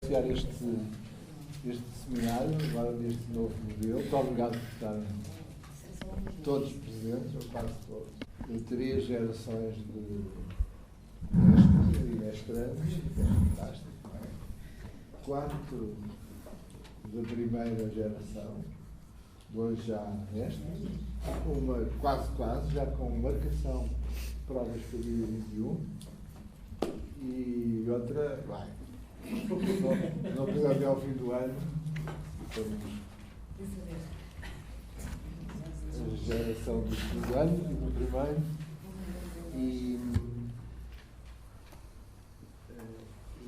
iniciar este seminário, agora neste novo modelo. Muito obrigado por estarem todos presentes, ou quase todos. De 3 gerações de mestres e mestrantes, fantástico, não é? 4 da primeira geração, 2 já mestres, uma quase, já com marcação de provas para o dia 21, e outra vai. Não precisa até ao fim do ano. Temos a geração do segundo ano e do primeiro. E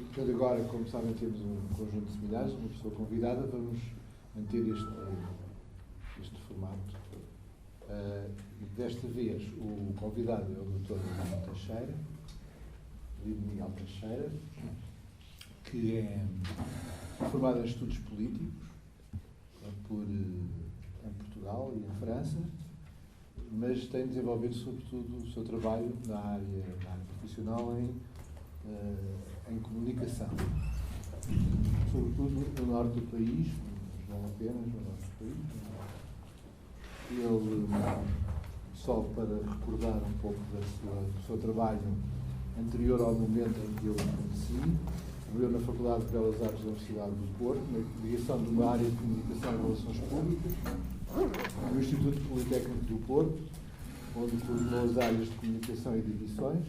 portanto, agora, como sabem, temos um conjunto de seminários, uma pessoa convidada, vamos manter este formato. Desta vez, o convidado é o Dr. Miguel Teixeira, Miguel Teixeira, que é formado em estudos políticos em Portugal e em França, mas tem desenvolvido sobretudo o seu trabalho na área profissional em comunicação, sobretudo no norte do país, não apenas no norte do país. Ele, só para recordar um pouco do seu trabalho anterior ao momento em que eu o conheci, trabalhou na Faculdade de Belas Artes da Universidade do Porto, na direção de uma área de comunicação e relações públicas, no Instituto Politécnico do Porto, onde coordenou as áreas de comunicação e de edições.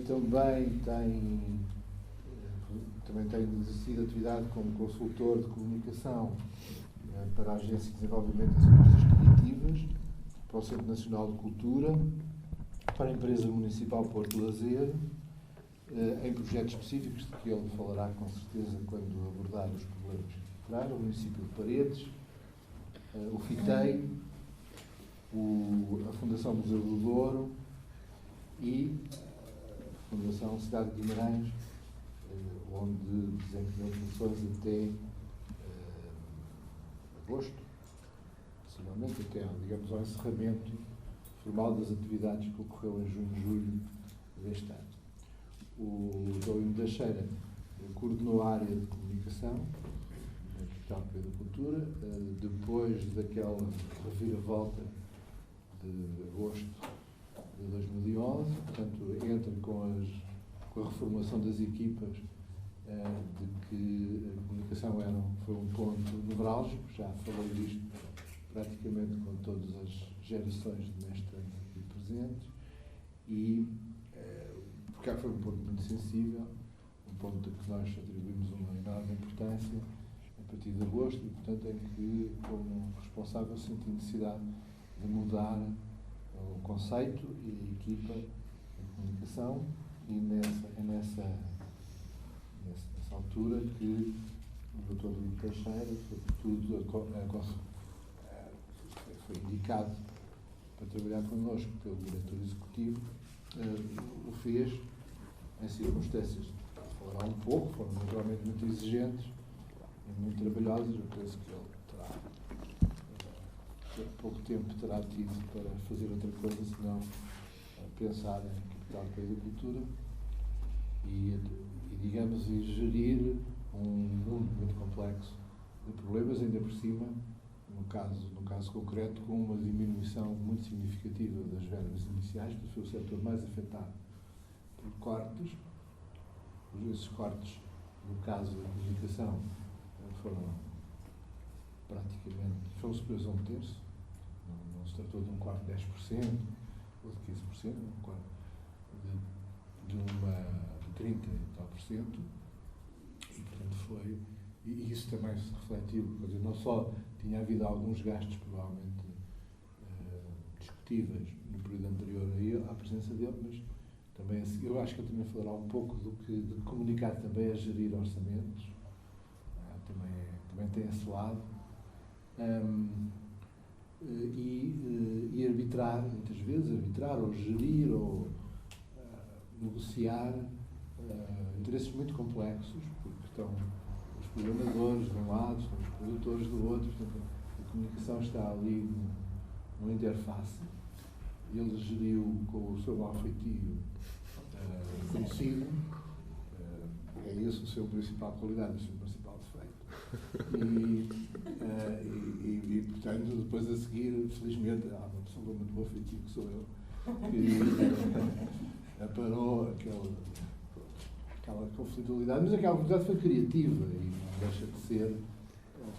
Também tem exercido atividade como consultor de comunicação para a Agência de Desenvolvimento das Indústrias Criativas, para o Centro Nacional de Cultura, para a Empresa Municipal Porto Lazer, em projetos específicos de que ele falará com certeza quando abordar os problemas que traz, o município de Paredes, o FITEI, a Fundação Museu do Douro e a Fundação Cidade de Guimarães, onde desempenhou funções até agosto, possivelmente até, digamos, ao encerramento formal das atividades que ocorreu em junho e julho deste ano. O Dr. Teixeira coordenou a área de comunicação na Capital da Cultura, depois daquela reviravolta de agosto de 2011, portanto, entra com a reformulação das equipas, de que a comunicação foi um ponto nevrálgico. Já falei disto praticamente com todas as gerações de mestrantes aqui presentes, e porque foi um ponto muito sensível, um ponto a que nós atribuímos uma enorme importância a partir de agosto, e portanto em que, como responsável, senti necessidade de mudar o conceito e a equipa de comunicação, e nessa altura que o Dr. Luís Teixeira, sobretudo, foi indicado para trabalhar connosco pelo diretor executivo, o fez em circunstâncias que falará um pouco, foram naturalmente muito exigentes e muito trabalhosas. Eu penso que ele pouco tempo terá tido para fazer outra coisa senão pensar em Capital do País da Cultura e gerir um mundo muito complexo de problemas, ainda por cima, no caso concreto, com uma diminuição muito significativa das verbas iniciais, que foi o setor mais afetado por cortes. Esses cortes, no caso da comunicação, foram superiores a 1/3. Não se tratou de um corte de 10% ou de 15%, um corte de 30 e tal por cento. E, portanto, e isso também se refletiu, quer dizer, não só tinha havido alguns gastos provavelmente discutíveis no período anterior à presença dele, mas também eu acho que ele também falará um pouco de comunicar também a gerir orçamentos, também tem esse lado, e arbitrar, muitas vezes, ou gerir, ou negociar interesses muito complexos, porque estão os programadores de um lado, estão os produtores do outro, portanto, a comunicação está ali numa interface. Ele geriu com o seu mal feitio conhecido, é esse o seu principal qualidade, o seu principal defeito. E portanto, depois a seguir, felizmente, há uma pessoa com muito bom feitio, que sou eu, que aparou aquela conflitualidade, mas aquela conflitualidade foi criativa e não deixa de ser,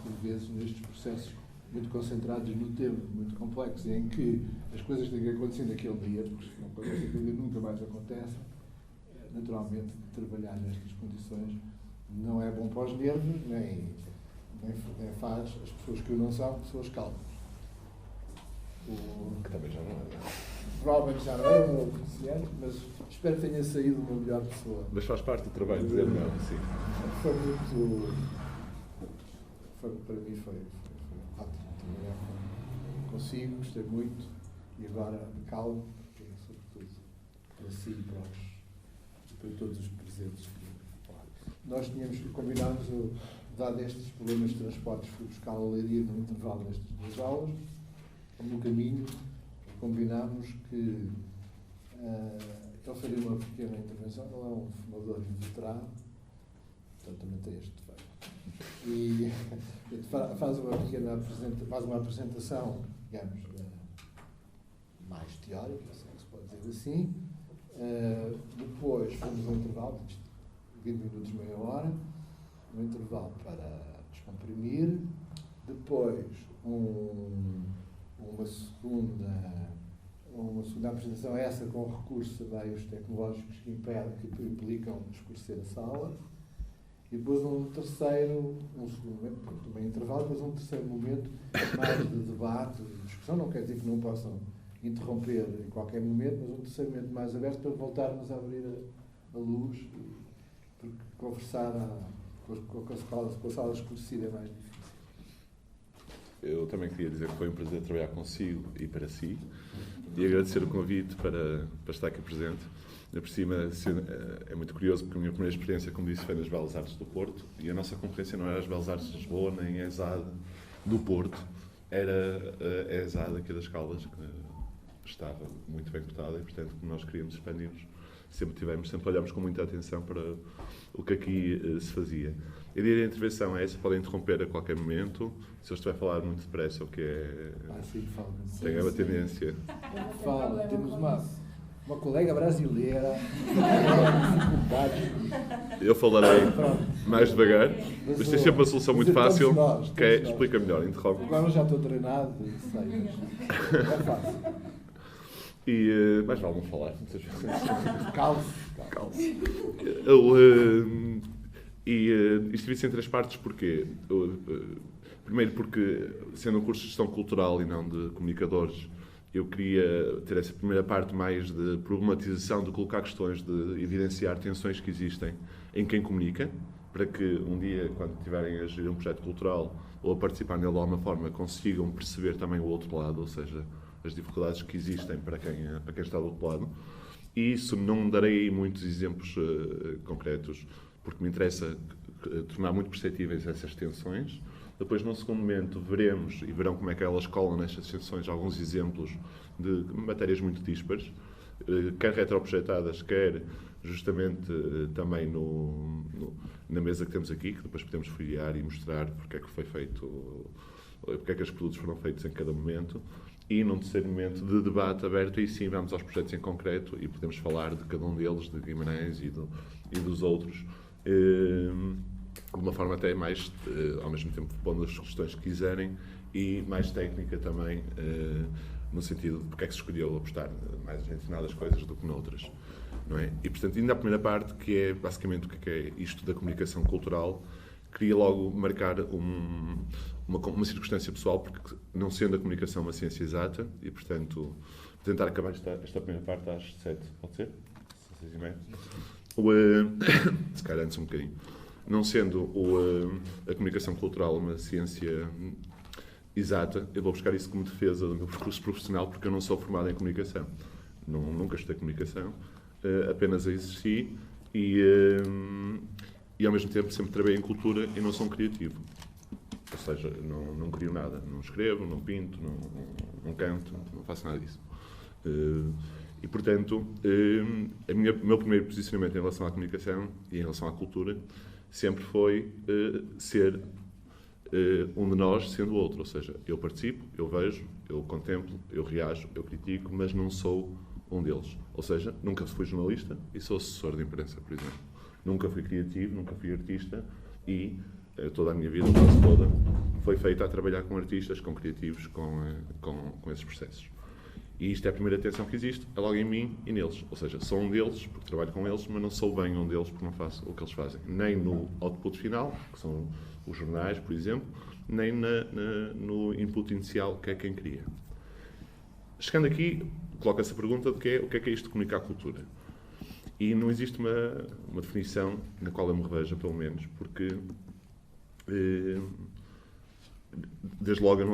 por vezes, nestes processos muito concentrados no tempo, muito complexos, em que as coisas têm que acontecer naquele dia, porque se não acontece naquele dia nunca mais acontece. Naturalmente, trabalhar nestas condições não é bom para os nervos, nem faz as pessoas que o não são pessoas calmas. Que também já não é. Provavelmente já não é um oficiante, mas espero que tenha saído uma melhor pessoa. Mas faz parte do trabalho dizer não, sim. Foi muito. Para mim foi ótimo trabalhar consigo, gostei muito e agora calmo, porque sobretudo para si e para todos os presentes. Nós combinámos, dado estes problemas de transportes, fui buscar a Leiria no intervalo destas 2 aulas. No caminho, combinámos que ele faria uma pequena intervenção. Ele é um fumador inveterado, portanto também tem este defeito. E faz uma apresentação, digamos, mais teórica, se pode dizer assim. Depois fomos um intervalo, 20 minutos, meia hora, um intervalo para descomprimir. Depois uma segunda apresentação, essa com recursos a meios tecnológicos que implicam escurecer a sala. E depois um segundo momento, também intervalo, depois um terceiro momento mais de debate, de discussão. Não quer dizer que não possam interromper em qualquer momento, mas um terceiro momento mais aberto para voltarmos a abrir a luz, porque conversar com a sala escurecida é mais difícil. Eu também queria dizer que foi um prazer trabalhar consigo e para si, e agradecer o convite para estar aqui presente. Por cima, é muito curioso, porque a minha primeira experiência, como disse, foi nas Belas Artes do Porto, e a nossa concorrência não era as Belas Artes de Lisboa, nem a ESAD do Porto, era a ESAD aqui das Caldas, que estava muito bem cotada, e, portanto, como nós queríamos expandir-nos, sempre olhámos com muita atenção para o que aqui se fazia. A ideia da intervenção é essa, podem interromper a qualquer momento, se eu estiver a falar muito depressa, o que é... Sim, fala. Tem uma tendência. Fala, temos uma colega brasileira, eu falarei mais devagar, mas tem sempre uma solução muito fácil, que é explica melhor, interrompe. Agora já estou treinado, sei, mas é fácil. E mais vale não falar, muitas vezes. Calce. Isto divide-se em 3 partes, porquê? Primeiro porque, sendo um curso de gestão cultural e não de comunicadores, eu queria ter essa primeira parte mais de problematização, de colocar questões, de evidenciar tensões que existem em quem comunica, para que um dia, quando estiverem a gerir um projeto cultural ou a participar nele de alguma forma, consigam perceber também o outro lado, ou seja, as dificuldades que existem para quem está do outro lado. E isso não darei muitos exemplos concretos, porque me interessa tornar muito perceptíveis essas tensões. Depois, num segundo momento, verão como é que elas colam nestas tensões alguns exemplos de matérias muito díspares, quer retroprojetadas, quer justamente também na mesa que temos aqui, que depois podemos folhear e mostrar porque é que foi feito, porque é que os produtos foram feitos em cada momento. E num terceiro momento de debate aberto, e sim, vamos aos projetos em concreto e podemos falar de cada um deles, de Guimarães e dos outros, de uma forma até mais, ao mesmo tempo, pondo as questões que quiserem, e mais técnica também, no sentido de porque é que se escolheu apostar mais em determinadas coisas do que noutras. Não é? E, portanto, ainda a primeira parte, que é basicamente o que é isto da comunicação cultural, queria logo marcar uma circunstância pessoal, porque não sendo a comunicação uma ciência exata, e, portanto, vou tentar acabar esta primeira parte às 7, pode ser? 6h30? Se calhar antes um bocadinho. Não sendo a comunicação cultural uma ciência exata, eu vou buscar isso como defesa do meu percurso profissional, porque eu não sou formado em comunicação. Nunca estudei comunicação, apenas a exerci e ao mesmo tempo sempre trabalhei em cultura e não sou um criativo. Ou seja, não crio nada. Não escrevo, não pinto, não canto, não faço nada disso. E, portanto, o meu primeiro posicionamento em relação à comunicação e em relação à cultura sempre foi ser um de nós sendo o outro. Ou seja, eu participo, eu vejo, eu contemplo, eu reajo, eu critico, mas não sou um deles. Ou seja, nunca fui jornalista e sou assessor de imprensa, por exemplo. Nunca fui criativo, nunca fui artista e toda a minha vida, quase toda, foi feita a trabalhar com artistas, com criativos, com esses processos. E isto é a primeira tensão que existe, é logo em mim e neles. Ou seja, sou um deles porque trabalho com eles, mas não sou bem um deles porque não faço o que eles fazem. Nem no output final, que são os jornais, por exemplo, nem no input inicial, que é quem cria. Chegando aqui, coloca-se a pergunta de o que é isto de comunicar cultura? E não existe uma definição na qual eu me reveja, pelo menos, porque desde logo eu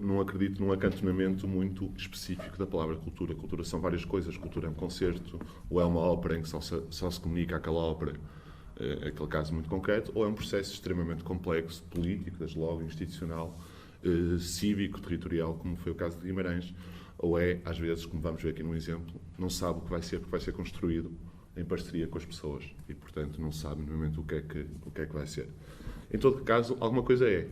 não acredito num acantonamento muito específico da palavra cultura. Cultura são várias coisas. Cultura é um concerto, ou é uma ópera em que só se comunica aquela ópera, aquele caso muito concreto, ou é um processo extremamente complexo, político, desde logo, institucional, cívico, territorial, como foi o caso de Guimarães, ou é, às vezes, como vamos ver aqui num exemplo, não sabe o que vai ser, porque vai ser construído em parceria com as pessoas e, portanto, não sabe, no momento, o que é que vai ser. Em todo caso, alguma coisa é.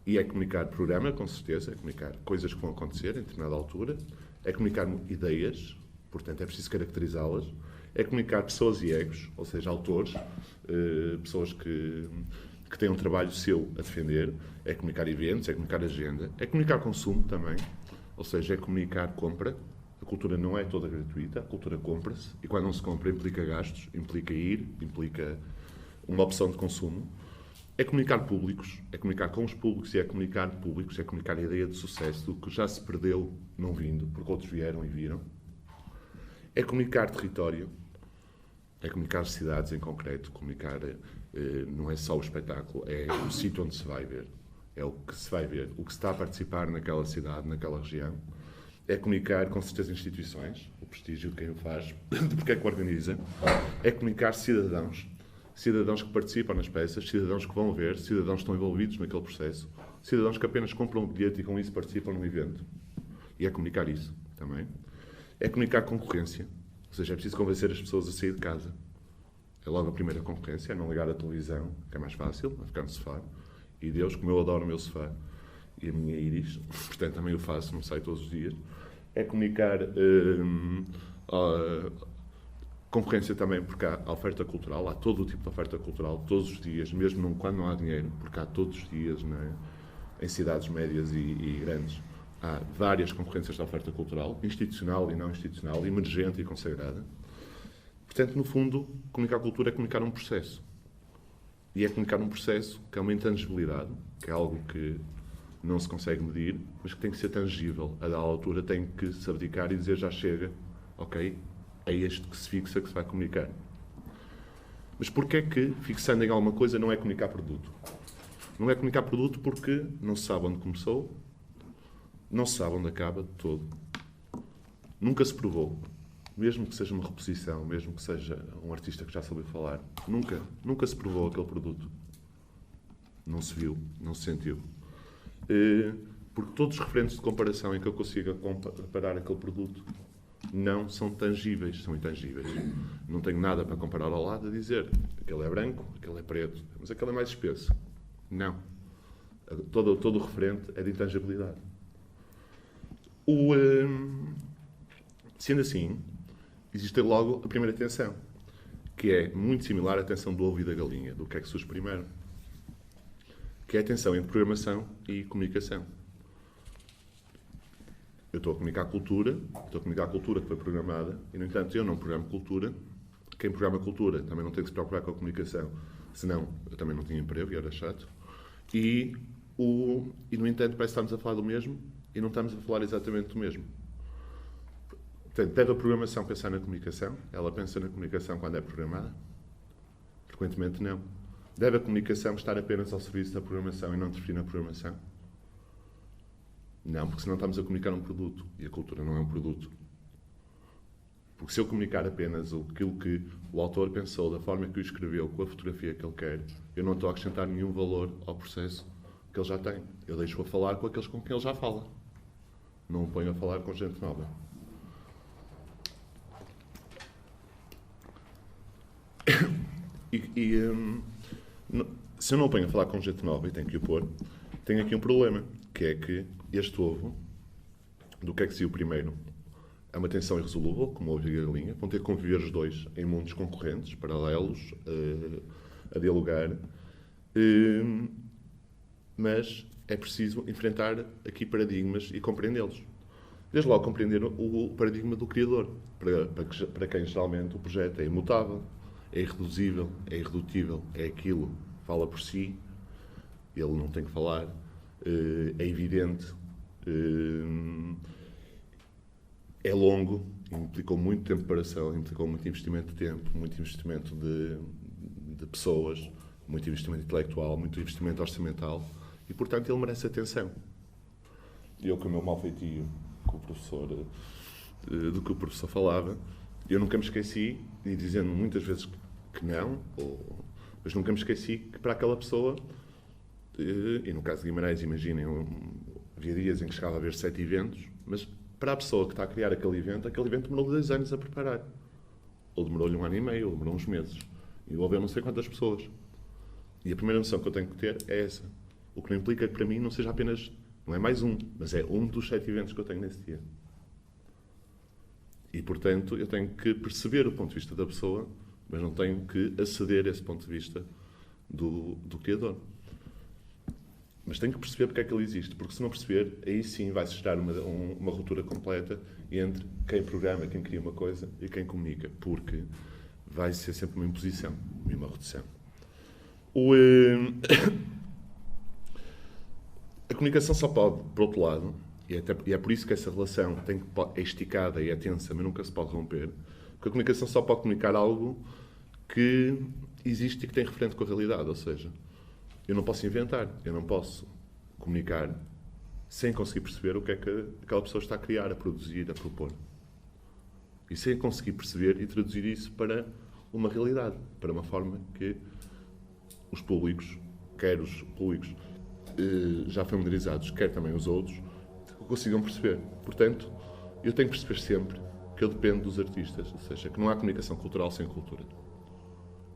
E é comunicar programa, com certeza, é comunicar coisas que vão acontecer em determinada altura, é comunicar ideias, portanto é preciso caracterizá-las, é comunicar pessoas e egos, ou seja, autores, pessoas que têm um trabalho seu a defender, é comunicar eventos, é comunicar agenda, é comunicar consumo também, ou seja, é comunicar compra. A cultura não é toda gratuita, a cultura compra-se, e quando não se compra implica gastos, implica implica uma opção de consumo. É comunicar públicos, é comunicar com os públicos e é comunicar públicos, é comunicar a ideia de sucesso do que já se perdeu não vindo, porque outros vieram e viram. É comunicar território, é comunicar cidades em concreto, comunicar não é só o espetáculo, é o sítio onde se vai ver, é o que se vai ver, o que se está a participar naquela cidade, naquela região. É comunicar com certeza instituições, o prestígio de quem o faz, de porque é que o organiza. É comunicar cidadãos. Cidadãos que participam nas peças, cidadãos que vão ver, cidadãos que estão envolvidos naquele processo, cidadãos que apenas compram um bilhete e com isso participam no evento. E é comunicar isso também. É comunicar concorrência, ou seja, é preciso convencer as pessoas a sair de casa. É logo a primeira concorrência, é não ligar a televisão, que é mais fácil, a ficar no sofá. E Deus, como eu adoro o meu sofá e a minha íris, portanto também o faço, não saio todos os dias. É comunicar concorrência também, porque há oferta cultural, há todo o tipo de oferta cultural, todos os dias, mesmo quando não há dinheiro, porque há todos os dias, em cidades médias e grandes, há várias concorrências de oferta cultural, institucional e não institucional, emergente e consagrada. Portanto, no fundo, comunicar cultura é comunicar um processo. E é comunicar um processo que é uma intangibilidade, que é algo que não se consegue medir, mas que tem que ser tangível. A dada altura tem que se abdicar e dizer já chega, ok? É este que se fixa, que se vai comunicar. Mas porquê é que, fixando em alguma coisa, não é comunicar produto? Não é comunicar produto porque não se sabe onde começou, não se sabe onde acaba de todo. Nunca se provou. Mesmo que seja uma reposição, mesmo que seja um artista que já soube falar, nunca se provou aquele produto. Não se viu, não se sentiu. Porque todos os referentes de comparação em que eu consiga comparar aquele produto não são tangíveis, são intangíveis. Não tenho nada para comparar ao lado a dizer aquele é branco, aquele é preto, mas aquele é mais espesso. Não. Todo o referente é de intangibilidade. Sendo assim, existe logo a primeira tensão, que é muito similar à tensão do ovo e da galinha, do que é que surge primeiro, que é a tensão entre programação e comunicação. Eu estou a comunicar cultura que foi programada, e, no entanto, eu não programo cultura. Quem programa cultura também não tem que se preocupar com a comunicação, senão eu também não tinha emprego e era chato. E no entanto, parece que estamos a falar do mesmo e não estamos a falar exatamente do mesmo. Portanto, deve a programação pensar na comunicação? Ela pensa na comunicação quando é programada? Frequentemente não. Deve a comunicação estar apenas ao serviço da programação e não interferir na programação? Não, porque senão estamos a comunicar um produto. E a cultura não é um produto. Porque se eu comunicar apenas aquilo que o autor pensou, da forma que o escreveu, com a fotografia que ele quer, eu não estou a acrescentar nenhum valor ao processo que ele já tem. Eu deixo-o a falar com aqueles com quem ele já fala. Não o ponho a falar com gente nova. Se eu não ponho a falar com gente nova, e tenho que o pôr, tenho aqui um problema, que é que este ovo, do que é que saiu primeiro, é uma tensão irresolúvel, como o ovo e a galinha, vão ter que conviver os dois em mundos concorrentes, paralelos, a dialogar, mas é preciso enfrentar aqui paradigmas e compreendê-los. Desde logo compreender o paradigma do criador, para quem geralmente o projeto é imutável, é irreduzível, é irredutível, é aquilo, fala por si, ele não tem que falar, é evidente, é longo, implicou muito tempo de preparação, implicou muito investimento de tempo, muito investimento de pessoas, muito investimento intelectual, muito investimento orçamental e, portanto, ele merece atenção. Eu, com o meu mau feitio, com o professor, do que o professor falava, eu nunca me esqueci, e dizendo muitas vezes que não, mas nunca me esqueci que para aquela pessoa, e no caso de Guimarães, imaginem, havia dias em que chegava a haver 7 eventos, mas para a pessoa que está a criar aquele evento demorou 2 anos a preparar. Ou demorou-lhe 1 ano e meio, ou demorou uns meses. E envolveu não sei quantas pessoas. E a primeira noção que eu tenho que ter é essa. O que não implica que para mim não seja apenas, não é mais um, mas é um dos 7 eventos que eu tenho nesse dia. E, portanto, eu tenho que perceber o ponto de vista da pessoa, mas não tenho que aceder a esse ponto de vista do criador. Mas tenho que perceber porque é que ele existe, porque se não perceber, aí sim vai-se gerar uma ruptura completa entre quem programa, quem cria uma coisa e quem comunica, porque vai ser sempre uma imposição e uma redução. A comunicação só pode, por outro lado, e é por isso que essa relação é esticada e é tensa, mas nunca se pode romper, porque a comunicação só pode comunicar algo que existe e que tem referente com a realidade, ou seja, eu não posso inventar, eu não posso comunicar sem conseguir perceber o que é que aquela pessoa está a criar, a produzir, a propor. E sem conseguir perceber e traduzir isso para uma realidade, para uma forma que os públicos, quer os públicos já familiarizados, quer também os outros, consigam perceber. Portanto, eu tenho que perceber sempre que eu dependo dos artistas, ou seja, que não há comunicação cultural sem cultura.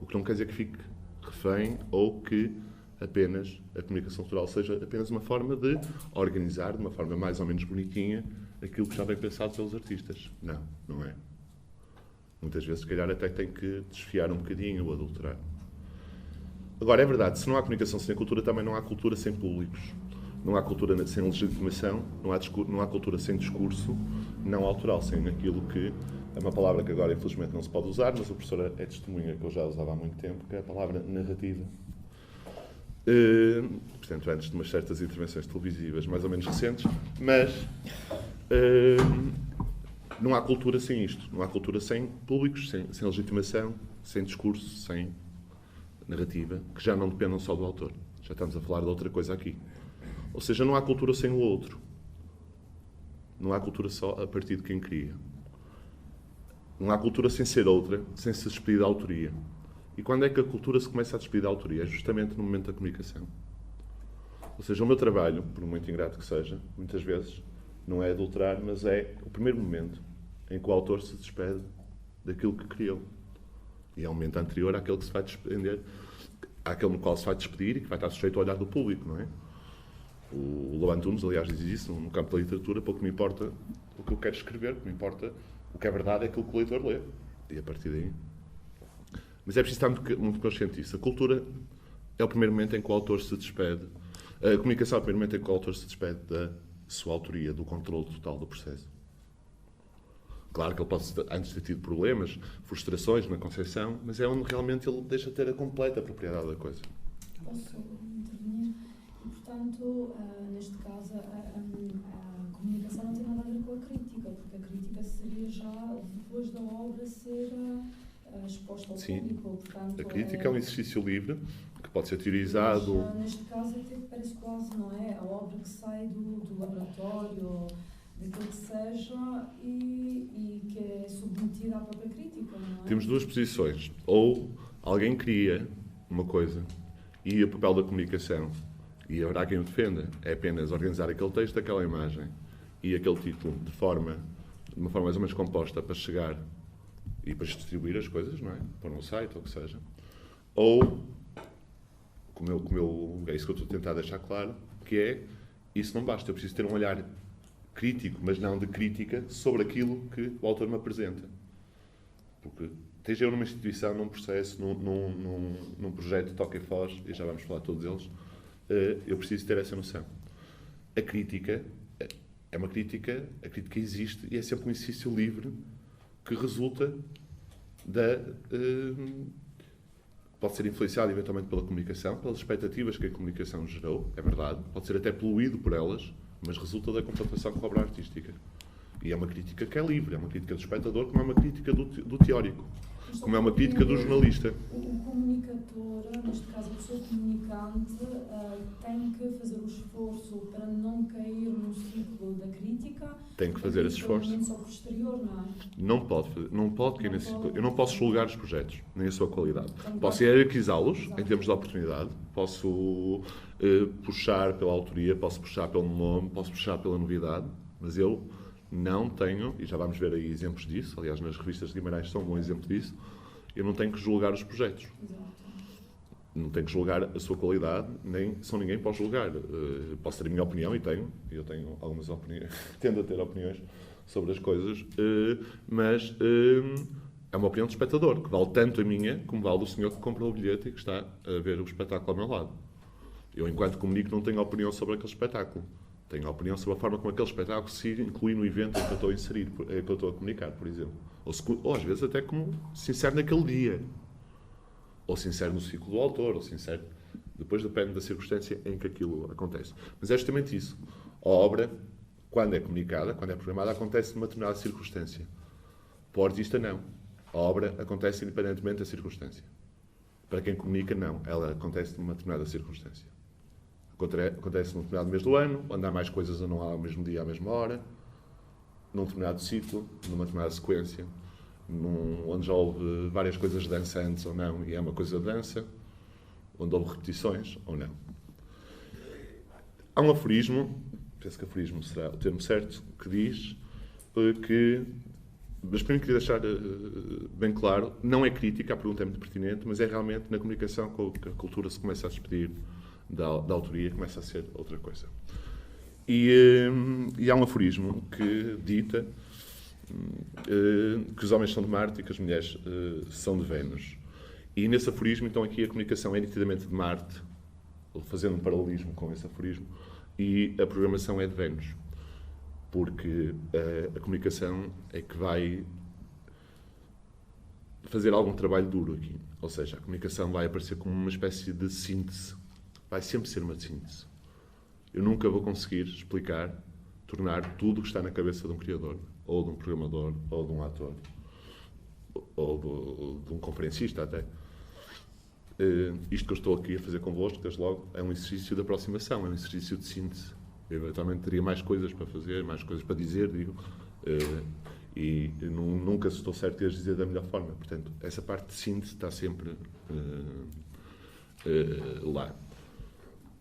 O que não quer dizer que fique refém ou que apenas a comunicação cultural seja apenas uma forma de organizar, de uma forma mais ou menos bonitinha, aquilo que já vem pensado pelos artistas. Não, não é. Muitas vezes, se calhar, até tem que desfiar um bocadinho ou adulterar. Agora, é verdade, se não há comunicação sem cultura, também não há cultura sem públicos. Não há cultura sem legitimação, não há cultura sem discurso não autoral, sem aquilo que é uma palavra que agora, infelizmente, não se pode usar, mas o professor é testemunha que eu já usava há muito tempo, que é a palavra narrativa. Portanto, antes de umas certas intervenções televisivas mais ou menos recentes, mas não há cultura sem isto. Não há cultura sem públicos, sem legitimação, sem discurso, sem narrativa, que já não dependam só do autor. Já estamos a falar de outra coisa aqui. Ou seja, não há cultura sem o outro. Não há cultura só a partir de quem cria. Não há cultura sem ser outra, sem se despedir da autoria. E quando é que a cultura se começa a despedir da autoria? É justamente no momento da comunicação. Ou seja, o meu trabalho, por muito ingrato que seja, muitas vezes, não é adulterar, mas é o primeiro momento em que o autor se despede daquilo que criou. E é um momento anterior àquele que se vai despender, àquele no qual se vai despedir e que vai estar sujeito ao olhar do público, não é? O Lobo Antunes, aliás, diz isso no campo da literatura: pouco me importa o que eu quero escrever, o que me importa, o que é verdade é aquilo que o leitor lê. E a partir daí... Mas é preciso estar muito consciente disso. A cultura é o primeiro momento em que o autor se despede. A comunicação é o primeiro momento em que o autor se despede da sua autoria, do controle total do processo. Claro que ele pode, antes ter tido problemas, frustrações na concepção, mas é onde realmente ele deixa de ter a completa propriedade da coisa. Posso intervenir? E, portanto, neste caso, a comunicação não tem nada a ver com a crítica, porque a crítica seria já depois da obra ser exposta ao público. Portanto, a crítica é um exercício livre, que pode ser teorizado. Mas, neste caso, até parece quase, não é? A obra que sai do laboratório, daquilo que seja, e que é submetida à própria crítica, não é? Temos duas posições. Ou alguém cria uma coisa e o papel da comunicação, e haverá quem o defenda, é apenas organizar aquele texto, aquela imagem e aquele título de uma forma mais ou menos composta para chegar e para distribuir as coisas, não é? Para um site ou o que seja. Ou, é isso que eu estou a tentar deixar claro, que é, isso não basta, eu preciso ter um olhar crítico, mas não de crítica, sobre aquilo que o autor me apresenta. Porque, esteja eu numa instituição, num processo, num projeto de Toca e Foz, e já vamos falar de todos eles, eu preciso ter essa noção. A crítica é uma crítica, a crítica existe e é sempre um exercício livre que resulta pode ser influenciado eventualmente pela comunicação, pelas expectativas que a comunicação gerou, é verdade, pode ser até poluído por elas, mas resulta da confrontação com a obra artística. E é uma crítica que é livre, é uma crítica do espectador, como é uma crítica do teórico, como é uma crítica do jornalista. O comunicador, neste caso a pessoa comunicante, tem que fazer o esforço para não cair no ciclo da crítica. Tem que fazer esse esforço. Só posterior, não é? Não pode cair nesse ciclo. Eu não posso julgar os projetos, nem a sua qualidade. Posso hierarquizá-los em termos de oportunidade, posso puxar pela autoria, posso puxar pelo nome, posso puxar pela novidade, mas eu não tenho, e já vamos ver aí exemplos disso, aliás, nas revistas de Guimarães são um bom exemplo disso, eu não tenho que julgar os projetos. Exato. Não tenho que julgar a sua qualidade, nem são ninguém para julgar. Posso ter a minha opinião, e eu tenho algumas opiniões, tendo a ter opiniões sobre as coisas, mas é uma opinião do espectador, que vale tanto a minha, como vale do senhor que compra o bilhete e que está a ver o espetáculo ao meu lado. Eu, enquanto comunico, não tenho opinião sobre aquele espetáculo. Tenho opinião sobre a forma como aquele espetáculo se inclui no evento em que eu estou a inserir, que eu estou a comunicar, por exemplo. Ou às vezes até como se insere naquele dia. Ou se insere no ciclo do autor, ou se insere... Depois depende da circunstância em que aquilo acontece. Mas é justamente isso. A obra, quando é comunicada, quando é programada, acontece numa determinada circunstância. Para o artista, não. A obra acontece independentemente da circunstância. Para quem comunica, não. Ela acontece numa determinada circunstância. Acontece num determinado mês do ano, onde há mais coisas ou não há ao mesmo dia, à mesma hora, num determinado ciclo, numa determinada sequência, onde já houve várias coisas de dança antes ou não, e é uma coisa de dança, onde houve repetições ou não. Há um aforismo, penso que aforismo será o termo certo, que diz que, mas primeiro queria deixar bem claro, não é crítica, a pergunta é muito pertinente, mas é realmente na comunicação que a cultura se começa a despedir da autoria, começa a ser outra coisa. E há um aforismo que dita que os homens são de Marte e que as mulheres são de Vênus. E nesse aforismo, então, aqui a comunicação é nitidamente de Marte, fazendo um paralelismo com esse aforismo, e a programação é de Vênus. Porque a comunicação é que vai fazer algum trabalho duro aqui. Ou seja, a comunicação vai aparecer como uma espécie de síntese. Vai sempre ser uma síntese. Eu nunca vou conseguir explicar, tornar tudo o que está na cabeça de um criador, ou de um programador, ou de um ator, ou de um conferencista até. Isto que eu estou aqui a fazer convosco, desde logo, é um exercício de aproximação, é um exercício de síntese. Eu eventualmente teria mais coisas para fazer, mais coisas para dizer, digo, e nunca estou certo de as dizer da melhor forma. Portanto, essa parte de síntese está sempre lá.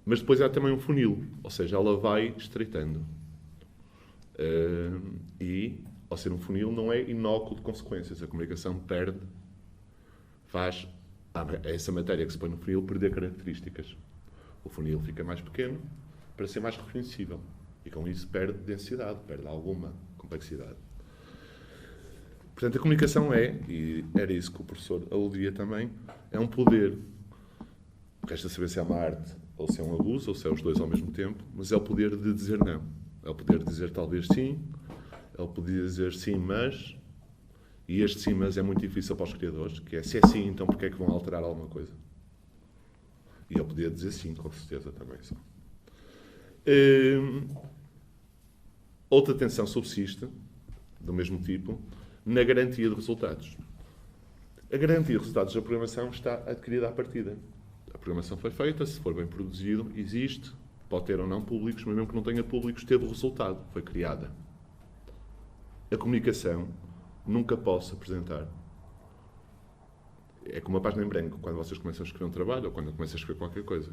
Mas depois há também um funil, ou seja, ela vai estreitando. E, ao ser um funil, não é inócuo de consequências. A comunicação faz essa matéria que se põe no funil perder características. O funil fica mais pequeno para ser mais reconhecível. E com isso perde densidade, perde alguma complexidade. Portanto, a comunicação e era isso que o professor aludia também, é um poder. Resta saber se é uma arte ou se é um abuso, ou se é os dois ao mesmo tempo, mas é o poder de dizer não. É o poder de dizer talvez sim, é o poder de dizer sim, mas... E este sim, mas é muito difícil para os criadores, que é, se é sim, então porquê é que vão alterar alguma coisa? E é o poder de dizer sim, com certeza, também só. Outra tensão subsiste, do mesmo tipo, na garantia de resultados. A garantia de resultados da programação está adquirida à partida. A programação foi feita, se for bem produzido, existe, pode ter ou não públicos, mas mesmo que não tenha públicos, teve o resultado, foi criada. A comunicação nunca posso apresentar. É como uma página em branco, quando vocês começam a escrever um trabalho ou quando começam a escrever qualquer coisa.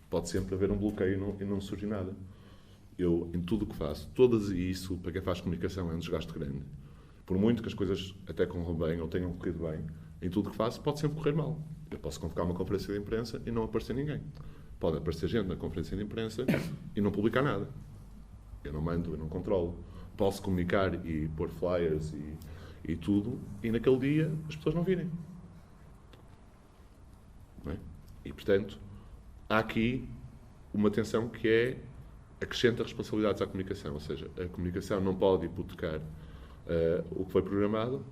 Pode sempre haver um bloqueio e não surge nada. Eu, em tudo o que faço, e isso, para quem faz comunicação, é um desgaste grande. Por muito que as coisas até corram bem ou tenham corrido bem, Em tudo o que faço pode sempre correr mal. Eu posso convocar uma conferência de imprensa e não aparecer ninguém. Pode aparecer gente na conferência de imprensa e não publicar nada. Eu não mando, eu não controlo. Posso comunicar e pôr flyers e tudo, e naquele dia as pessoas não virem. Não é? E, portanto, há aqui uma tensão que é acrescenta responsabilidades à comunicação. Ou seja, a comunicação não pode hipotecar o que foi programado,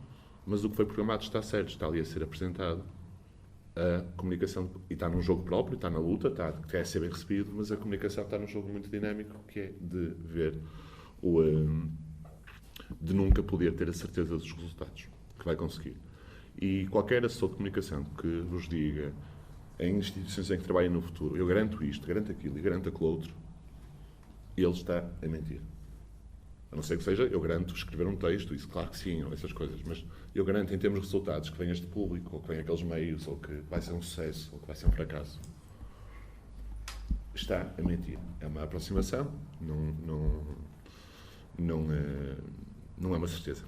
mas o que foi programado está certo, está ali a ser apresentado. A comunicação, e está num jogo próprio, está na luta, quer ser bem recebido, mas a comunicação está num jogo muito dinâmico, que é de ver de nunca poder ter a certeza dos resultados que vai conseguir. E qualquer assessor de comunicação que vos diga em instituições em que trabalhem no futuro, eu garanto isto, garanto aquilo e garanto aquilo outro, ele está a mentir. A não ser que seja, eu garanto escrever um texto, isso claro que sim, ou essas coisas, mas eu garanto em termos de resultados que venha este público, ou que venha aqueles meios, ou que vai ser um sucesso, ou que vai ser um fracasso. Está a mentir. É uma aproximação, não é uma certeza.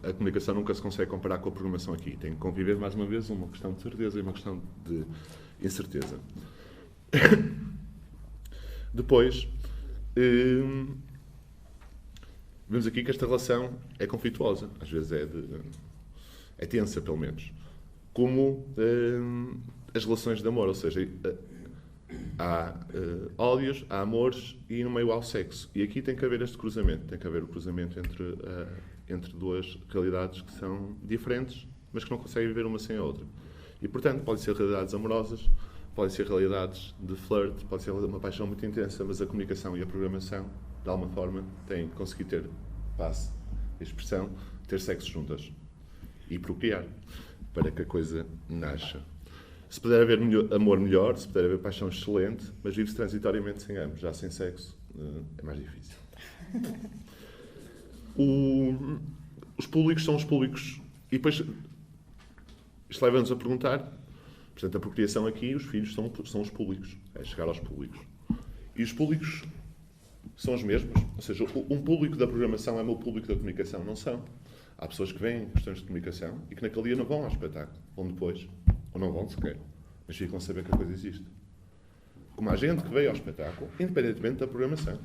A comunicação nunca se consegue comparar com a programação aqui. Tem que conviver, mais uma vez, uma questão de certeza e uma questão de incerteza. Depois, vemos aqui que esta relação é conflituosa. Às vezes é tensa, pelo menos. Como as relações de amor. Ou seja, há ódios, há amores e no meio há o sexo. E aqui tem que haver este cruzamento. Tem que haver o cruzamento entre duas realidades que são diferentes, mas que não conseguem viver uma sem a outra. E, portanto, podem ser realidades amorosas, podem ser realidades de flirt, pode ser uma paixão muito intensa, mas a comunicação e a programação, de alguma forma, têm que conseguir ter passe, expressão, ter sexo juntas e procriar, para que a coisa nasça. Se puder haver amor melhor, se puder haver paixão excelente, mas vive-se transitoriamente sem ambos, já sem sexo, é mais difícil. Os públicos são os públicos. E depois, isto leva-nos a perguntar, portanto, a procriação aqui, os filhos são os públicos, é chegar aos públicos. E os públicos são os mesmos, ou seja, um público da programação é o meu público da comunicação, não são. Há pessoas que vêm em questões de comunicação e que naquele dia não vão ao espetáculo, vão depois, ou não vão sequer, mas ficam a saber que a coisa existe. Como há gente que veio ao espetáculo, independentemente da programação,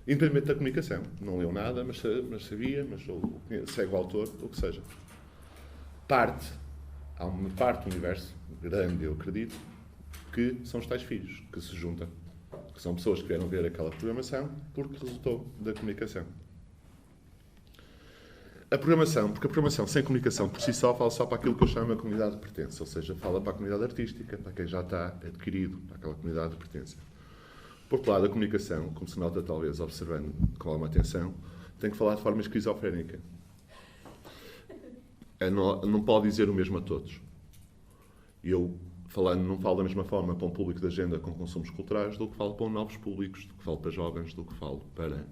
independentemente da comunicação. Não leu nada, mas sabia, mas segue o autor, o que seja. Há uma parte do universo grande, eu acredito, que são os tais filhos, que se juntam. Que são pessoas que vieram ver aquela programação porque resultou da comunicação. A programação, porque a programação sem comunicação por si só fala só para aquilo que eu chamo a comunidade de pertença, ou seja, fala para a comunidade artística, para quem já está adquirido, para aquela comunidade de pertença. Por outro lado, a comunicação, como se nota talvez observando com alguma atenção, tem que falar de forma esquizofrénica. Não pode dizer o mesmo a todos. Eu, não falo da mesma forma para um público de agenda com consumos culturais do que falo para novos públicos, do que falo para jovens, do que falo para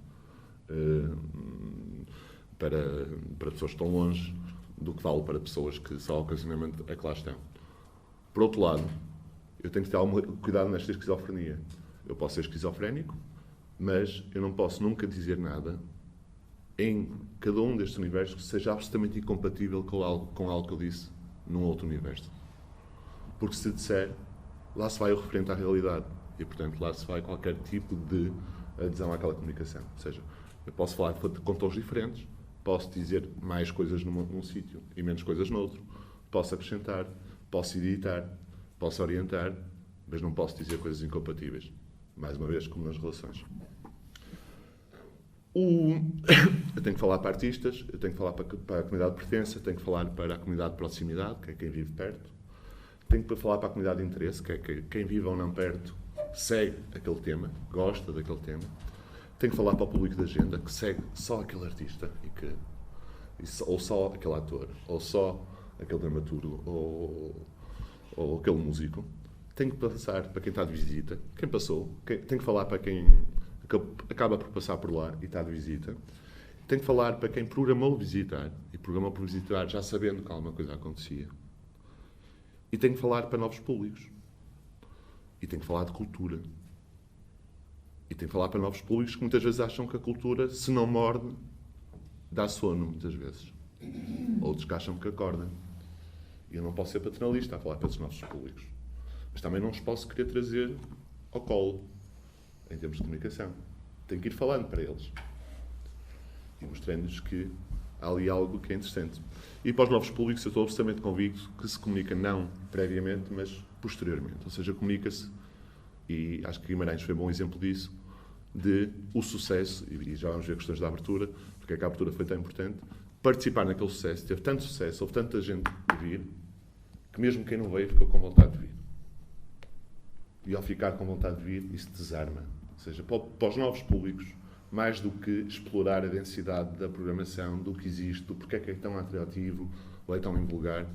pessoas que estão longe, do que falo para pessoas que só ocasionalmente é que lá estão. Por outro lado, eu tenho que ter algum cuidado nesta esquizofrenia. Eu posso ser esquizofrénico, mas eu não posso nunca dizer nada em cada um destes universos que seja absolutamente incompatível com algo que eu disse num outro universo. Porque se disser, lá se vai o referente à realidade. E, portanto, lá se vai qualquer tipo de adesão àquela comunicação. Ou seja, eu posso falar com tons diferentes, posso dizer mais coisas num sítio e menos coisas noutro, posso acrescentar, posso editar, posso orientar, mas não posso dizer coisas incompatíveis. Mais uma vez, como nas relações. Eu tenho que falar para artistas, eu tenho que falar para a comunidade de pertença, tenho que falar para a comunidade de proximidade, que é quem vive perto, tenho que falar para a comunidade de interesse, que é quem vive ou não perto, segue aquele tema, gosta daquele tema. Tenho que falar para o público de agenda, que segue só aquele artista, ou só aquele ator, ou só aquele dramaturgo, ou aquele músico. Tenho que passar para quem está de visita, quem passou. Tenho que falar para quem acaba por passar por lá e está de visita. Tenho que falar para quem programou visitar, e programou por visitar já sabendo que alguma coisa acontecia. E tenho que falar para novos públicos. E tenho que falar de cultura. E tenho que falar para novos públicos que muitas vezes acham que a cultura, se não morde, dá sono, muitas vezes. Outros que acham que acorda. E eu não posso ser paternalista a falar para esses novos públicos. Mas também não os posso querer trazer ao colo, em termos de comunicação. Tenho que ir falando para eles. E mostrando-lhes que há ali algo que é interessante. E para os novos públicos, eu estou absolutamente convicto que se comunica não previamente, mas posteriormente. Ou seja, comunica-se, e acho que Guimarães foi um bom exemplo disso, de o sucesso, e já vamos ver questões da abertura, porque é que a abertura foi tão importante, participar naquele sucesso, teve tanto sucesso, houve tanta gente a vir, que mesmo quem não veio ficou com vontade de vir. E ao ficar com vontade de vir, isso desarma. Ou seja, para os novos públicos, mais do que explorar a densidade da programação, do que existe, do porquê é que é tão atrativo ou é tão invulgar,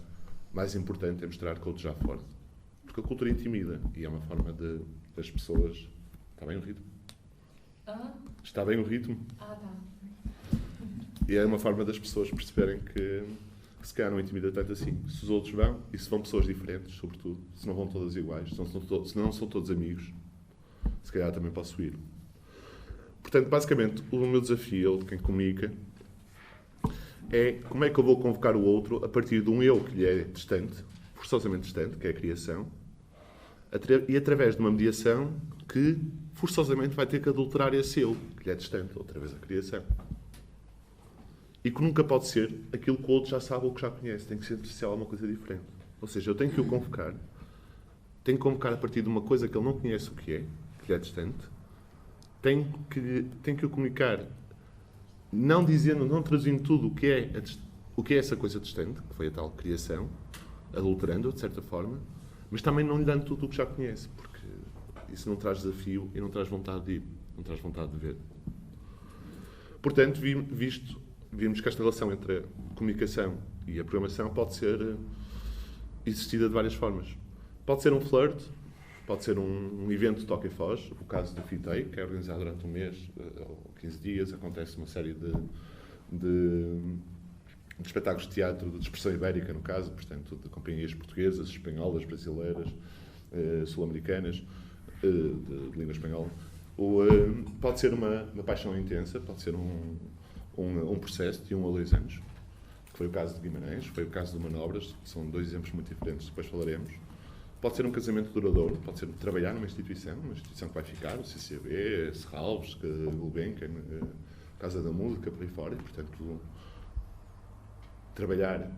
mais importante é mostrar que o outro já fora. Porque a cultura intimida e é uma forma de das pessoas... Está bem o ritmo? Está bem o ritmo? Tá. E é uma forma das pessoas perceberem que se calhar não intimida tanto assim. Se os outros vão, e se vão pessoas diferentes, sobretudo, se não vão todas iguais, se não são todos amigos, se calhar também posso ir. Portanto, basicamente, o meu desafio, de quem comunica, é como é que eu vou convocar o outro a partir de um eu que lhe é distante, forçosamente distante, que é a criação, e através de uma mediação que forçosamente vai ter que adulterar esse eu que lhe é distante, outra vez a criação. E que nunca pode ser aquilo que o outro já sabe ou que já conhece. Tem que ser especial alguma coisa diferente. Ou seja, eu tenho que o convocar. Tenho que convocar a partir de uma coisa que ele não conhece o que lhe é distante. Tenho que o comunicar, não dizendo, não traduzindo tudo o que é essa coisa distante, que foi a tal criação, adulterando-a, de certa forma, mas também não lhe dando tudo o que já conhece, porque isso não traz desafio e não traz vontade de ir, não traz vontade de ver. Portanto, vimos que esta relação entre a comunicação e a programação pode ser existida de várias formas. Pode ser um flirt, pode ser um evento de toca e foge, o caso do FITEI, que é organizado durante um mês ou 15 dias, acontece uma série de espetáculos de teatro de expressão ibérica, no caso, portanto, de companhias portuguesas, espanholas, brasileiras, sul-americanas, de língua espanhola. Pode ser uma paixão intensa, pode ser um processo de 1 a 2 anos, que foi o caso de Guimarães, foi o caso de Manobras, que são dois exemplos muito diferentes, depois falaremos. Pode ser um casamento duradouro, pode ser trabalhar numa instituição que vai ficar, o CCB, Serralves, Gulbenkian, Casa da Música, por aí fora, e, portanto, trabalhar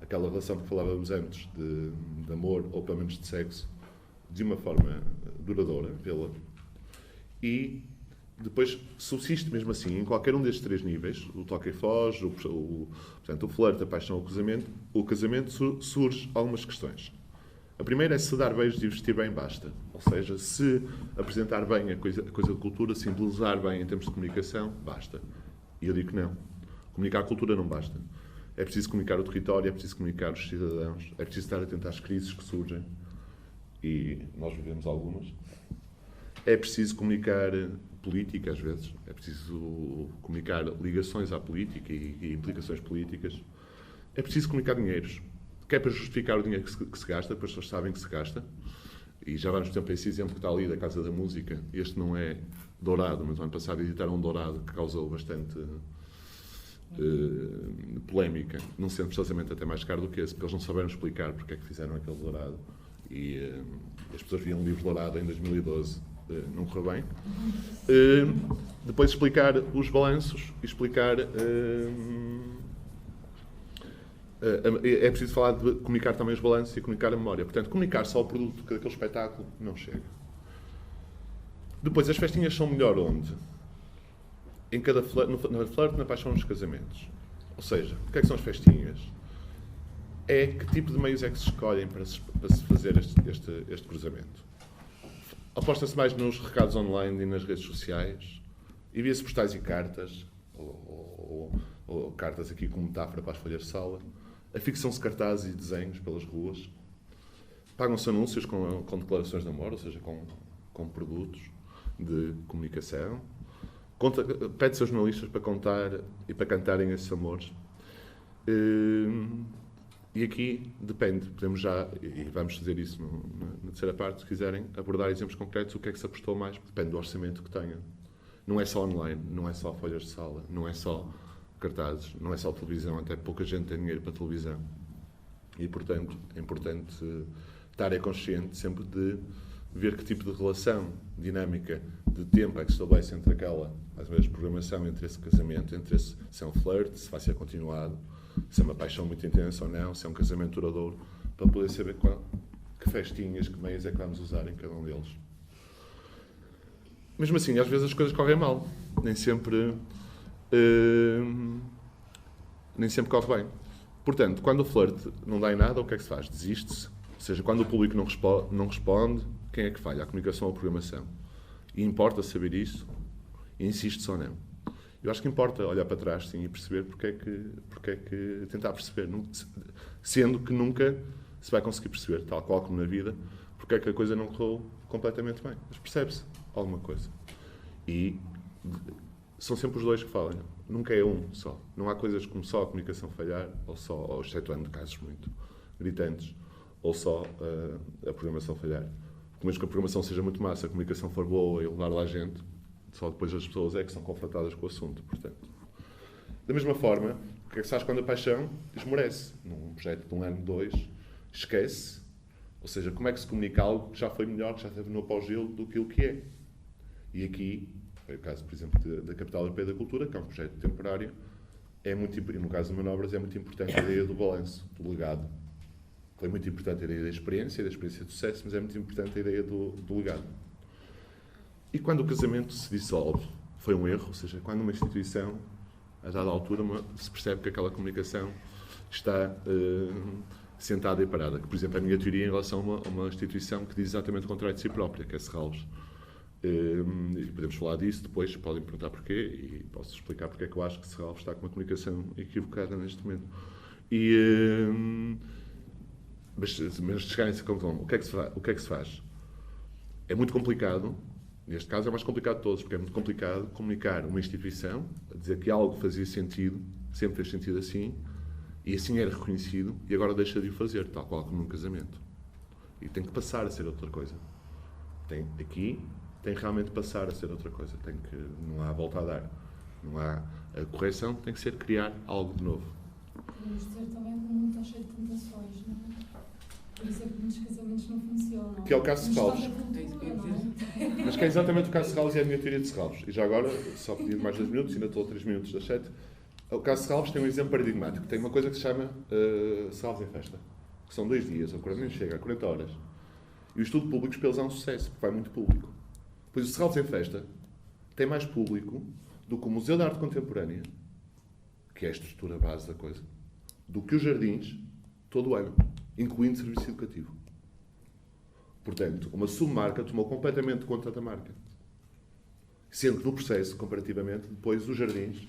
aquela relação que falávamos antes de amor, ou pelo menos de sexo, de uma forma duradoura, vê-la. E depois subsiste mesmo assim, em qualquer um destes 3 níveis, o toque e foge, portanto, o flerte, a paixão, o casamento surge algumas questões. A primeira é se dar beijos e vestir bem, basta. Ou seja, se apresentar bem a coisa de cultura, simbolizar bem em termos de comunicação, basta. E eu digo que não. Comunicar a cultura não basta. É preciso comunicar o território, é preciso comunicar os cidadãos, é preciso estar atento às crises que surgem. E nós vivemos algumas. É preciso comunicar política, às vezes. É preciso comunicar ligações à política e implicações políticas. É preciso comunicar dinheiros. Que é para justificar o dinheiro que se gasta, para as pessoas sabem que se gasta. E já vamos, por exemplo, esse exemplo que está ali da Casa da Música. Este não é dourado, mas no ano passado editaram um dourado que causou bastante polémica, não sendo precisamente até mais caro do que esse, porque eles não souberam explicar porque é que fizeram aquele dourado. E as pessoas viam um livro dourado em 2012, não correu bem. Depois explicar os balanços e explicar... é preciso falar de comunicar também os balanços e comunicar a memória. Portanto, comunicar só o produto daquele espetáculo não chega. Depois, as festinhas são melhor onde? Em cada na flerte, na paixão, nos casamentos. Ou seja, o que é que são as festinhas? É que tipo de meios é que se escolhem para se fazer este cruzamento. Aposta-se mais nos recados online e nas redes sociais. Envia-se postais e cartas, ou cartas aqui como metáfora para as folhas de sala. Afixam-se cartazes e desenhos pelas ruas. Pagam-se anúncios com declarações de amor, ou seja, com produtos de comunicação. Pede-se aos jornalistas para contar e para cantarem esses amores. E aqui depende. Podemos já, e vamos fazer isso na terceira parte, se quiserem, abordar exemplos concretos, o que é que se apostou mais. Depende do orçamento que tenha. Não é só online, não é só folhas de sala, não é só cartazes, não é só televisão, até pouca gente tem dinheiro para televisão. E, portanto, é importante estar consciente sempre de ver que tipo de relação dinâmica de tempo é que se estabelece entre aquela, mais ou menos, programação, entre esse casamento, entre esse, se é um flirt, se vai ser continuado, se é uma paixão muito intensa ou não, se é um casamento duradouro, para poder saber que festinhas, que meios é que vamos usar em cada um deles. Mesmo assim, às vezes as coisas correm mal. Nem sempre corre bem. Portanto, quando o flerte não dá em nada, o que é que se faz? Desiste-se. Ou seja, quando o público não responde, quem é que falha? A comunicação ou a programação. E importa saber isso, e insiste-se ou não. Eu acho que importa olhar para trás, sim, e perceber porque é que tentar perceber. Sendo que nunca se vai conseguir perceber, tal qual como na vida, porque é que a coisa não correu completamente bem. Mas percebe-se alguma coisa. E são sempre os dois que falham. Nunca é um só. Não há coisas como só a comunicação falhar, ou excetuando casos muito gritantes, ou só a programação falhar. Porque mesmo que a programação seja muito massa, a comunicação for boa e levar lá a gente, só depois as pessoas é que são confrontadas com o assunto. Portanto, da mesma forma, o que é que se faz quando a paixão esmorece? Num projeto de 1 ano, 2, esquece. Ou seja, como é que se comunica algo que já foi melhor, que já esteve no apogeu do que o que é? E aqui, foi o caso, por exemplo, da Capital Europeia da Cultura, que é um projeto temporário, e no caso de manobras é muito importante a ideia do balanço, do legado. Foi muito importante a ideia da experiência de sucesso, mas é muito importante a ideia do legado. E quando o casamento se dissolve, foi um erro, ou seja, quando uma instituição, a dada altura, se percebe que aquela comunicação está sentada e parada. Por exemplo, a minha teoria em relação a uma instituição que diz exatamente o contrário de si própria, que é Serralves. E podemos falar disso depois, podem perguntar porquê, e posso explicar porque é que eu acho que Serralves está com uma comunicação equivocada neste momento. Mas chegarem a essa conclusão, o que é que se faz? É muito complicado, neste caso é o mais complicado de todos, porque é muito complicado comunicar uma instituição, a dizer que algo fazia sentido, sempre fez sentido assim, e assim era reconhecido, e agora deixa de o fazer, tal qual como num casamento. E tem que passar a ser outra coisa. Tem realmente passar a ser outra coisa. Não há volta a dar. Não há a correção, tem que ser criar algo de novo. Podemos dizer também que o mundo está cheio de tentações, não é? Por isso é que muitos casamentos não funcionam. Que é o caso de Serralves. É? Mas que é exatamente o caso de Serralves e é a minha teoria de Serralves. E já agora, só pedi mais 2 minutos, ainda estou a 3 minutos das 7. O caso de Serralves tem um exemplo paradigmático. Tem uma coisa que se chama Serralves em Festa. Que são 2 dias, ou 40 minutos, chega a 40 horas. E o estudo público para eles é um sucesso, porque vai muito público. Pois o Serralves em Festa tem mais público do que o Museu de Arte Contemporânea, que é a estrutura base da coisa, do que os Jardins, todo o ano, incluindo serviço educativo. Portanto, uma submarca tomou completamente conta da marca. Sendo que no processo, comparativamente, depois os Jardins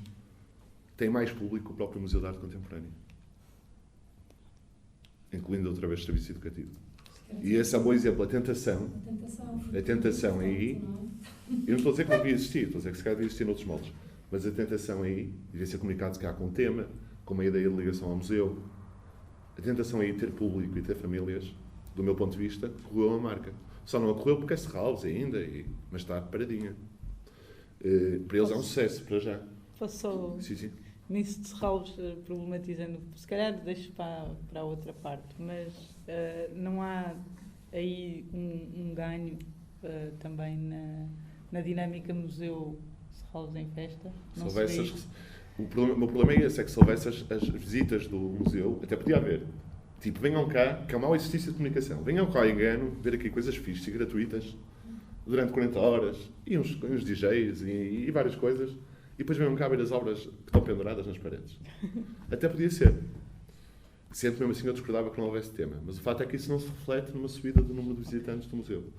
têm mais público que o próprio Museu de Arte Contemporânea. Incluindo outra vez serviço educativo. E esse é um bom exemplo. A tentação aí, eu não estou a dizer que não devia existir, estou a dizer que se calhar devia existir noutros moldes, mas a tentação aí, devia ser comunicado se calhar com um tema, com uma ideia de ligação ao museu, a tentação aí de ter público e ter famílias, do meu ponto de vista, correu a marca. Só não ocorreu porque é Serralves ainda, mas está paradinha. Para eles é um sucesso, para já. Posso só, sim. Nisso de Serralves, problematizando, se calhar deixo para a outra parte, mas não há aí um ganho também na dinâmica museu Serralves em Festa? Não sei. O meu problema é esse, é que se houvesse as visitas do museu, até podia haver. Tipo, venham cá, que é um mau exercício de comunicação, venham cá, engano, ver aqui coisas fixas e gratuitas, durante 40 horas, e uns DJs e várias coisas, e depois venham cá ver as obras que estão penduradas nas paredes. Até podia ser. Sempre mesmo assim eu discordava que não houvesse tema. Mas o fato é que isso não se reflete numa subida do número de visitantes do museu.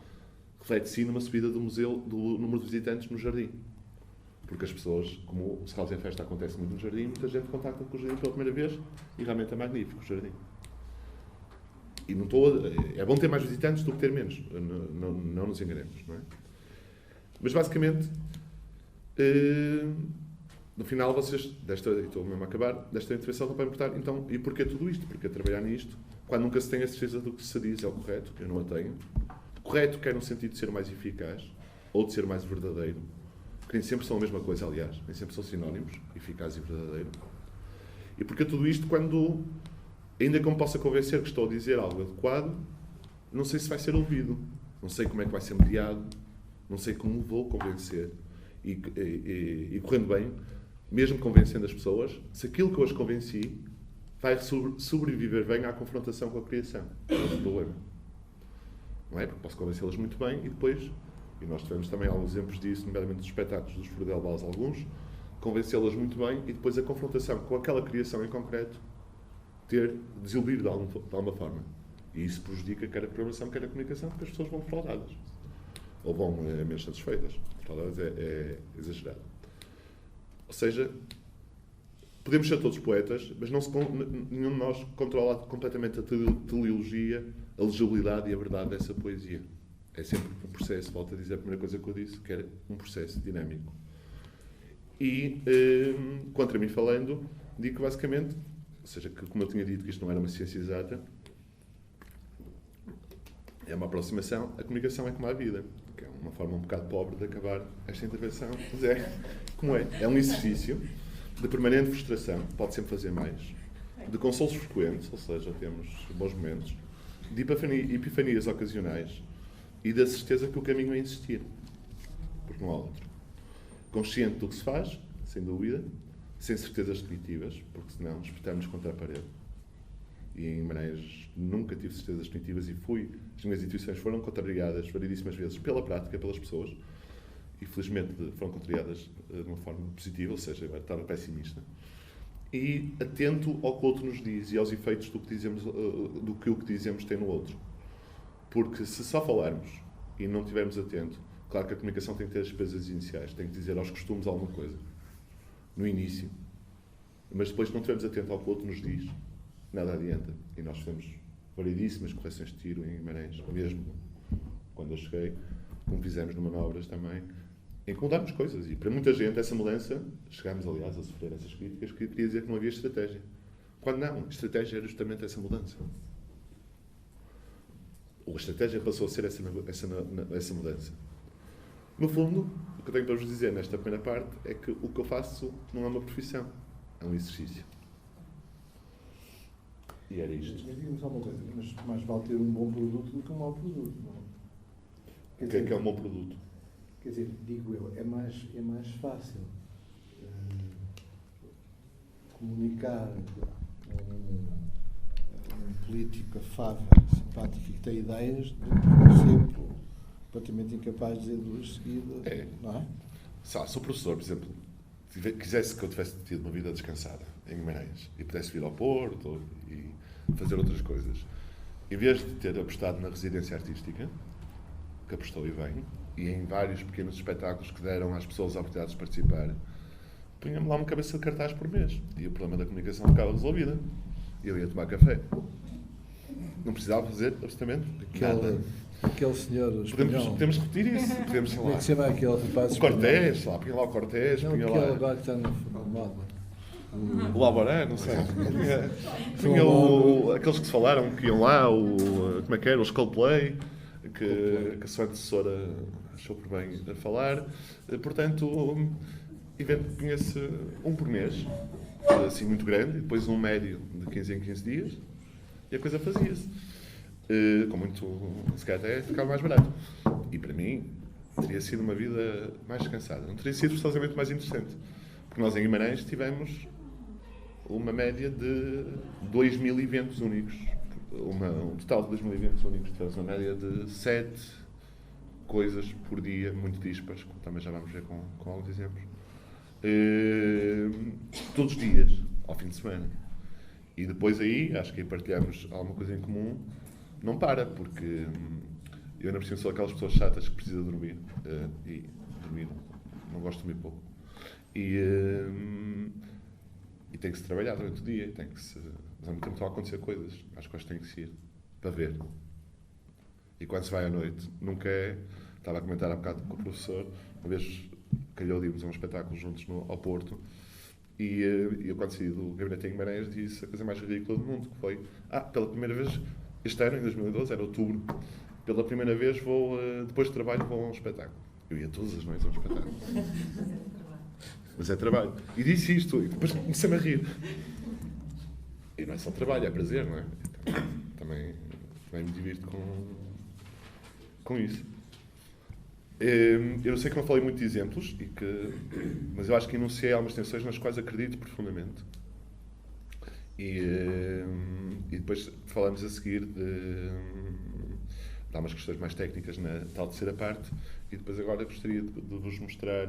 Reflete sim numa subida do número de visitantes no jardim. Porque as pessoas, como o Serralves em Festa acontece muito no jardim, muita gente contacta com o jardim pela primeira vez e realmente é magnífico o jardim. E não é bom ter mais visitantes do que ter menos. Não nos enganemos, não é? Mas basicamente, no final vocês, estou mesmo a acabar, desta intervenção não vai importar, então, e porquê tudo isto? Porque trabalhar nisto, quando nunca se tem a certeza do que se diz é o correto, eu não a tenho. Correto quer no sentido de ser mais eficaz, ou de ser mais verdadeiro, que nem sempre são a mesma coisa, aliás, nem sempre são sinónimos, eficaz e verdadeiro. E porque tudo isto quando Ainda que me possa convencer que estou a dizer algo adequado, não sei se vai ser ouvido, não sei como é que vai ser mediado, não sei como vou convencer. E correndo bem, mesmo convencendo as pessoas, se aquilo que eu as convenci vai sobreviver bem à confrontação com a criação. É o problema. Não é? Porque posso convencê-las muito bem e depois, e nós tivemos também alguns exemplos disso, nomeadamente dos espetáculos dos Frodel Baus, alguns, convencê-las muito bem e depois a confrontação com aquela criação em concreto desiludir de alguma forma. E isso prejudica quer a programação, quer a comunicação, porque as pessoas vão fraudadas. Ou vão menos satisfeitas. Fraudadas é exagerado. Ou seja, podemos ser todos poetas, mas nenhum de nós controla completamente a teleologia, a legibilidade e a verdade dessa poesia. É sempre um processo, volto a dizer a primeira coisa que eu disse, que era um processo dinâmico. E, contra mim falando, digo que basicamente, ou seja, que como eu tinha dito que isto não era uma ciência exata, é uma aproximação, a comunicação é como a vida, que é uma forma um bocado pobre de acabar esta intervenção, mas é como é. É um exercício de permanente frustração, pode sempre fazer mais, de consolos frequentes, ou seja, temos bons momentos, de epifanias ocasionais e da certeza que o caminho é existir, porque não há outro. Consciente do que se faz, sem dúvida, sem certezas definitivas, porque senão espetamos contra a parede. E em Guimarães nunca tive certezas definitivas e as minhas intuições foram contrariadas variedíssimas vezes pela prática, pelas pessoas, e felizmente foram contrariadas de uma forma positiva, ou seja, eu estava pessimista. E atento ao que o outro nos diz e aos efeitos do que o que dizemos tem no outro. Porque se só falarmos e não estivermos atentos, claro que a comunicação tem que ter as despesas iniciais, tem que dizer aos costumes alguma coisa, no início. Mas depois, se não estivermos atentos ao que o outro nos diz, nada adianta. E nós fizemos variedíssimas correções de tiro em Guimarães, mesmo quando eu cheguei, como fizemos no Manobras também, em que mudámos coisas. E para muita gente, essa mudança, chegámos, aliás, a sofrer essas críticas, que queria dizer que não havia estratégia. Quando não, a estratégia era justamente essa mudança. Ou a estratégia passou a ser essa mudança. No fundo, o que eu tenho para vos dizer nesta primeira parte é que o que eu faço não é uma profissão, é um exercício. E era isto. Mas diga-me só uma coisa, mas mais vale ter um bom produto do que um mau produto, não é? O que é um bom produto? Quer dizer, digo eu, é mais fácil comunicar um político afável, simpático e que tem ideias, do que sempre completamente incapaz de dizer duas seguidas, não é? Se o professor, por exemplo, quisesse que eu tivesse tido uma vida descansada em Guimarães e pudesse vir ao Porto e fazer outras coisas, em vez de ter apostado na residência artística, que apostou e bem, e em vários pequenos espetáculos que deram às pessoas a oportunidade de participar, punha-me lá uma cabeça de cartaz por mês e o problema da comunicação ficava resolvido. E eu ia tomar café. Não precisava fazer absolutamente nada. Aquele senhor espanhol. Podemos repetir isso. Podemos, sei lá, Como é que se chama aquele rapaz? o Cortés, lá, punha lá o Cortés, não, punha aquele lá agora que está na moda. o Alborã, não sei. Punha aqueles que se falaram que iam lá, como é que era? Os Coldplay, que a sua antecessora achou por bem a falar. Portanto, punha-se um por mês, assim muito grande, e depois um médio de 15 em 15 dias, e a coisa fazia-se. Com muito, se calhar até ficava mais barato. E para mim, teria sido uma vida mais descansada. Não teria sido forçosamente mais interessante. Porque nós em Guimarães tivemos uma média de 2.000 eventos únicos. Um total de 2.000 eventos únicos. Tivemos uma média de 7 coisas por dia, muito dispas, como também já vamos ver com alguns exemplos. Todos os dias, ao fim de semana. E depois aí, acho que aí partilhamos alguma coisa em comum, não para, porque eu ainda por cima sou aquelas pessoas chatas que precisam dormir. E dormir, não gosto de dormir pouco. E tem que se trabalhar durante o dia, mas ao mesmo tempo estão a acontecer coisas. Acho que hoje tem que se ir para ver. E quando se vai à noite, nunca é. Estava a comentar há bocado com o professor, uma vez calhou de irmos a um espetáculo juntos ao Porto, e eu, quando saí do gabinete em Guimarães, disse a coisa mais ridícula do mundo, que foi, pela primeira vez, este ano, em 2012, era outubro, pela primeira vez depois de trabalho, vou a um espetáculo. Eu ia todas as noites a um espetáculo. Mas é trabalho. E disse isto, e depois comecei-me a rir. E não é só trabalho, é prazer, não é? Também me divirto com isso. Eu sei que não falei muito de exemplos, mas eu acho que enunciei algumas tensões nas quais acredito profundamente. E depois falamos a seguir de algumas questões mais técnicas na tal terceira parte. E depois agora gostaria de vos mostrar